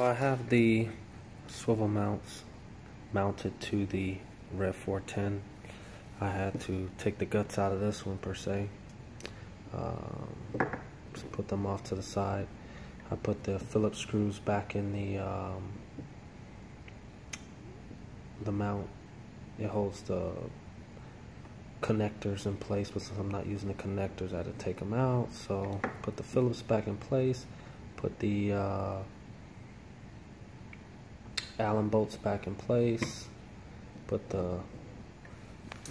So I have the swivel mounts mounted to the Rev410. I had to take the guts out of this one per se. Just put them off to the side. I put the Phillips screws back in the mount. It holds the connectors in place, but since I'm not using the connectors, I had to take them out. So put the Phillips back in place, put the Allen bolts back in place, put the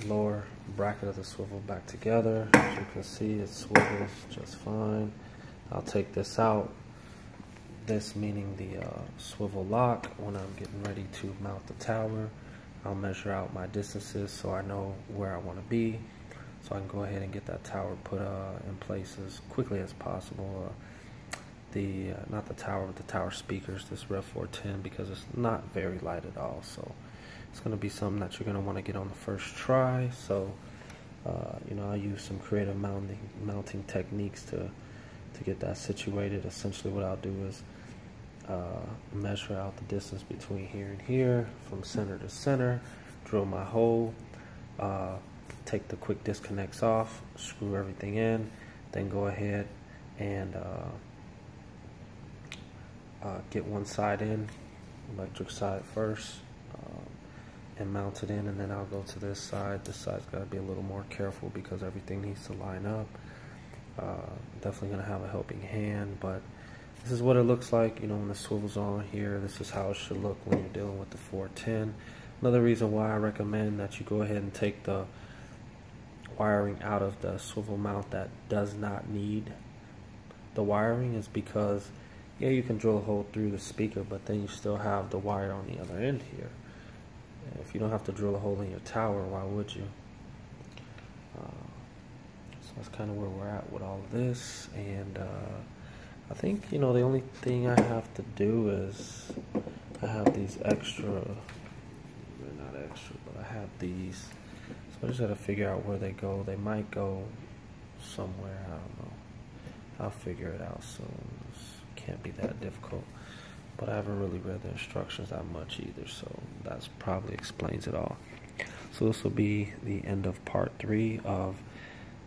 lower bracket of the swivel back together. As you can see, it swivels just fine. I'll take this out, this meaning the swivel lock. When I'm getting ready to mount the tower, I'll measure out my distances so I know where I want to be, so I can go ahead and get that tower put in place as quickly as possible. Not the tower, but the tower speakers, this Rev410, because it's not very light at all, so it's going to be something that you're going to want to get on the first try. So you know, I use some creative mounting techniques to get that situated. Essentially what I'll do is measure out the distance between here and here, from center to center, drill my hole, take the quick disconnects off, screw everything in, then go ahead and get one side in, electric side first, and mount it in, and then I'll go to this side. This side's got to be a little more careful because everything needs to line up. Definitely going to have a helping hand, but this is what it looks like, you know, when the swivel's on here. This is how it should look when you're dealing with the 410. Another reason why I recommend that you go ahead and take the wiring out of the swivel mount that does not need the wiring is because, yeah, you can drill a hole through the speaker, but then you still have the wire on the other end here. If you don't have to drill a hole in your tower, why would you? So that's kind of where we're at with all of this, and I think, you know, the only thing I have to do is I have these extra, they're not extra, but I have these, so I just got to figure out where they go. They might go somewhere, I don't know. I'll figure it out soon. It can't be that difficult, but I haven't really read the instructions that much either, so that probably explains it all. So this will be the end of part 3 of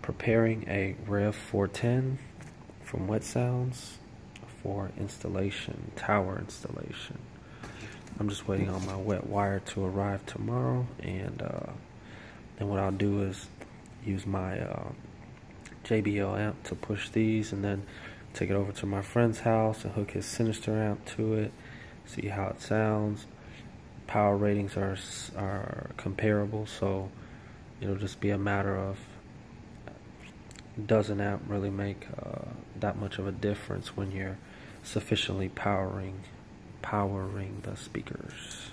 preparing a Rev410 from Wet Sounds for installation, tower installation. I'm just waiting on my wet wire to arrive tomorrow, and then what I'll do is use my JBL amp to push these, and then take it over to my friend's house and hook his Sinister amp to it, see how it sounds. Power ratings are comparable, so it'll just be a matter of, does an amp really make that much of a difference when you're sufficiently powering the speakers.